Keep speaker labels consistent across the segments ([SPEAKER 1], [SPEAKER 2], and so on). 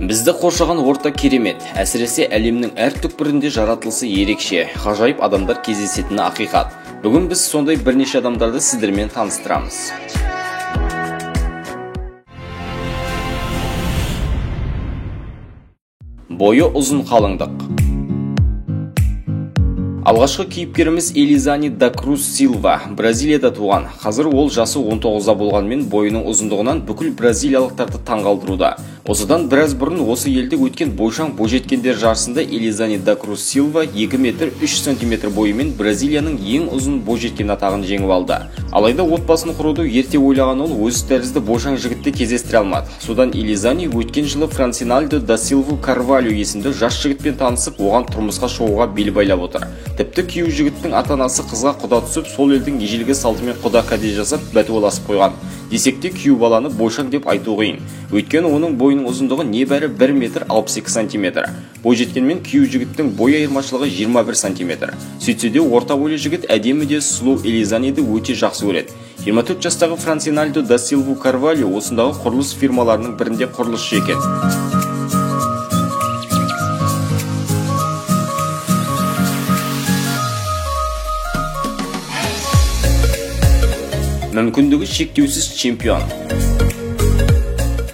[SPEAKER 1] Бізді қоршаған орта керемет, әсіресе әлемнің әр түкпірінде жаратылысы ерекше, ғажайып адамдар кездесетіні ақиқат. Бүгін біз сондай бірнеше адамдарды сіздермен таныстырамыз. Бойы ұзын қалыңдық. Алғашқы кейіпкеріміз Элизани да Круз Силва, Бразилияда туған. Қазір ол жасы 19-да болғанмен бойының ұзындығынан бүкіл бразилиялықтарды таңғалдыруда. Осыдан біраз бұрын осы елде өткен бойшаң бойжеткендер жарысында Элизани да Круз Силва 2 метр 3 сантиметр бойымен Бразилияның ең ұзын бойжеткен атағын жеңіп алды. Алайда отбасын құруды ерте ойлаған ол өз тәрізді бойшаң жігітті кездестіре алмады. Содан Элизани өткен жылы Франсиналдо да Силву Карвалью есімді жас жігітпен танысып, оған тұрмысқа шығуға бел байлап отыр. Тіпті күйеу жігіттің ата-анасы қызға құда түсіп, сол елдің ежелгі салтымен құда кәде жасап бәтуаласып қойған. Десек те күйеу баланы бойшаң деп айту қиын. Өйткені оның бойының ұзындығы небәрі 1 метр 62 сантиметр. Бойжеткенмен күйеу жігіттің бой айырмашылығы 21 сантиметр. Сөйтсе де орта бойлы жігіт әдемі де сұлу Элизаниді өте жақсы көреді. 24 жастағы Франсиналдо да Силву Карвалью осындағы құрылыс фирмаларының бірінде құрылысшы екен. Мүмкіндігі шектеусіз чемпион.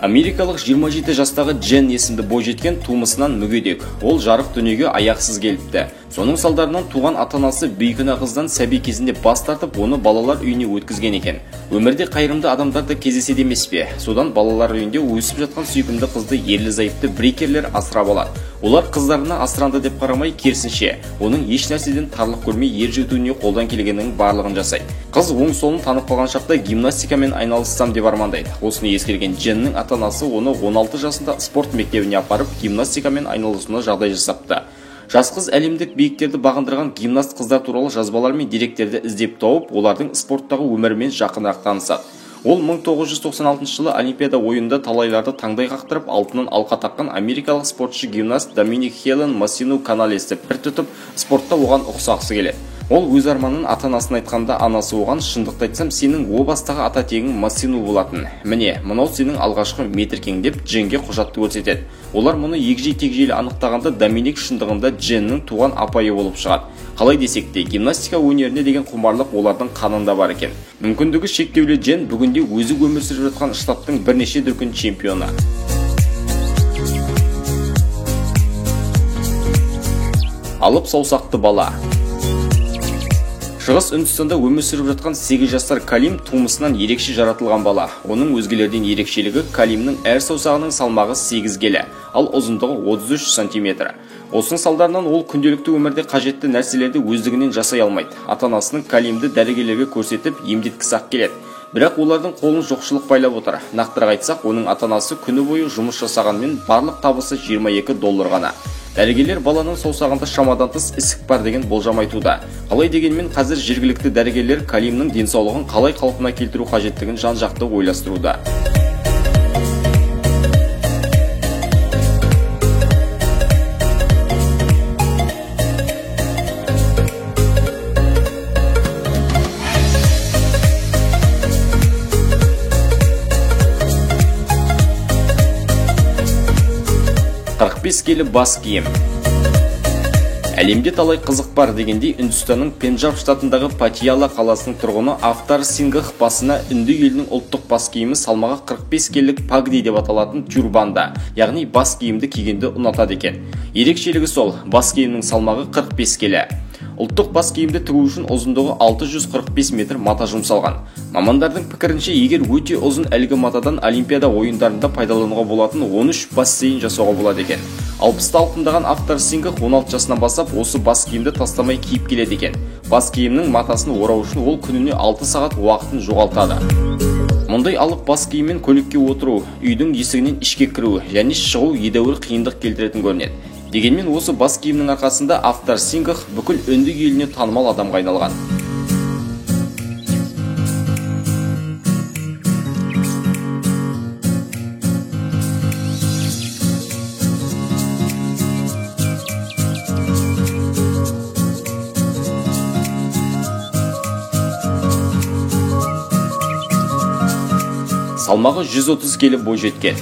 [SPEAKER 1] Америкалық 27 жастағы Джен есімді бойжеткен тумысынан мүгедек. Ол жарық дүниеге аяқсыз келіпті. Соның салдарынан туған ата-анасы бейкүнә қыздан сәби кезінде бас тартып, оны балалар үйіне өткізген екен. Өмірде қайырымды адамдар да кездеседі емес пе? Содан балалар үйінде өсіп жатқан сүйкімді қызды ерлі-зайыпты брейкерлер асырап алады. Олар қыздарына асыранды деп қарамай, керісінше, оның еш нәрседен тарлық көрмей ер жетуіне қолдан келгеннің барлығын жасайды. Қыз оң-солын танып қалған шақта гимнастикамен айналыссам деп армандайды. Осыны ескерген Дженнің ата-анасы оны 16 жасында спорт мектебіне апарып, гимнастикамен айналысуына жағдай жасапты. Жас қыз әлемдік биіктерді бағындырған гимнаст қыздар туралы жазбалар мен деректерді іздеп тауып, олардың спорттағы өмірімен жақынырақ танысады. Ол 1996 жылы Олимпиада ойынында талайларды таңдай қақтырып, алтыннан алқа таққан америкалық спортшы гимнаст Доминик Хелен Масину Каналесті пір тұтып, спортта оған ұқсағысы келеді. Ол өз арманын ата-анасына айтқанда, анасы оған шындықты айтсам, сенің о бастағы ата тегің Масину болатын. Міне, мынау сенің алғашқы метркең деп Дженге құжатты көрсетеді. Олар мұны егжей-тегжейлі анықтағанда Доминик шындығында Дженнің туған апайы болып шығады. Қалай десек те, гимнастика өнеріне деген құмарлық олардың қанында бар екен. Мүмкіндігі шектеулі Джен бүгінде өзі өмір сүріп жатқан штаттың бірнеше дүркін чемпионы. Алып саусақты бала. Шығыс Үндістанда өмір сүріп жатқан 8 жасар Калим тумысынан ерекше жаратылған бала. Оның өзгелерден ерекшелігі Калимнің әр саусағының салмағы 8 келі, ал ұзындығы 33 сантиметр. Осының салдарынан ол күнделікті өмірде қажетті нәрселерді өздігінен жасай алмайды. Ата-анасының Калимді дәрігерлерге көрсетіп, емдеткісі келеді. Бірақ олардың қолын жоқшылық байлап отыр. Нақтырақ айтсақ, оның ата-анасы күні бойы жұмыс жасағанмен барлық табысы $22 ғана. Дәрігерлер баланың саусағында шамадан тыс ісік бар деген болжам айтуда. Қалай дегенмен қазір жергілікті дәрігерлер Калимнің денсаулығын қалай қалпына келтіру қажеттігін жан-жақты ойластыруда. Келі бас киім. Әлемде талай қызық бар дегендей, Үндістанның Пенджаб штатындағы Патияла қаласының тұрғыны Афтар Сингх басына үнді елінің ұлттық бас киімі салмағы 45 келілік пагди деп аталатын тюрбанда, яғни бас киімді кигенді ұнатады екен. Ерекшелігі сол, бас киімнің салмағы 45 келі. Ұлттық бас киімді тігу үшін ұзындығы 645 метр мата жұмсалған. Мамандардың пікірінше, егер өте ұзын әлгі матадан Олимпиада ойындарында пайдалануға болатын 13 бассейн жасауға болады екен. 60-та алқымдаған Афтар Сингх 16 жасынан бастап осы бас киімді тастамай киіп келеді екен. Бас киімнің матасын орау үшін ол күніне 6 сағат уақытын жоғалтады. Мұндай алып бас киіммен көлікке отыру, үйдің есігінен ішке кіру және шығу едәуір қиындық келтіретін көрінеді. Дегенмен осы бас киімнің арқасында Афтар Сингх бүкіл үнді еліне танымал адамға айналған. Салмағы 130 келі бойжеткен.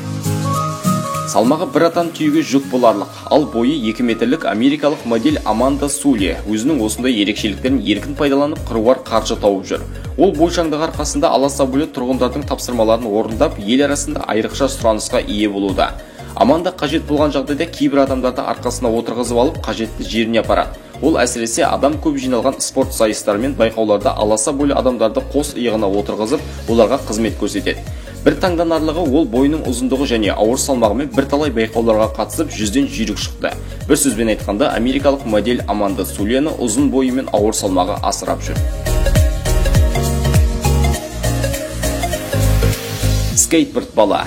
[SPEAKER 1] Салмағы бір атан түйеге жүк боларлық, ал бойы 2 метрлік америкалық модель Аманда Суле өзінің осындай ерекшеліктерін еркін пайдаланып қыруар қаржы тауып жүр. Ол бойшаңдығы арқасында Аласапулье тұрғындардың тапсырмаларын орындап, ел арасында айрықша сұранысқа ие болуда. Аманда қажет болған жағдайда кейбір адамдарды арқасына отырғызып алып, қажетті жеріне апарады. Ол әсіресе адам көп жиналған спорт сайыстары мен байқауларда Аласапулье адамдарды қос иығына отырғызып, оларға қызмет көрсетеді. Бір таңданарлығы, ол бойының ұзындығы және ауыр салмағымен бірталай байқауларға қатысып, 100-ден жүйрік шықты. Бір сөзбен айтқанда, америкалық модель Аманда Сулені ұзын бойы мен ауыр салмағы асырап жүр. Скейтборд бала.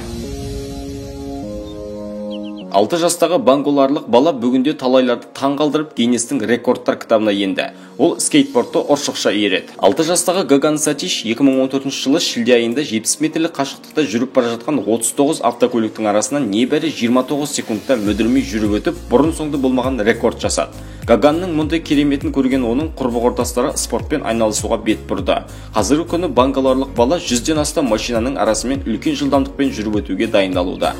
[SPEAKER 1] 6 жастағы банголарлық бала бүгінде талайларды таңғалдырып Гиннестің рекордтар кітабына енді. Ол скейтбордты ұршықша иіреді. 6 жастағы Гаган Сатиш 2014 жылы шілде айында 70 метрлік қашықтықта жүріп бара жатқан 39 автокөліктің арасынан небәрі 29 секундта мүдірмей жүріп өтіп, бұрын-соңды болмаған рекорд жасады. Гаганның мұндай кереметін көрген оның құрбы-құрдастары спортпен айналысуға бет бұрды. Қазіргі күні банголарлық бала 100-ден астам машинаның арасымен үлкен жылдамдықпен жүріп өтуге дайындалуда.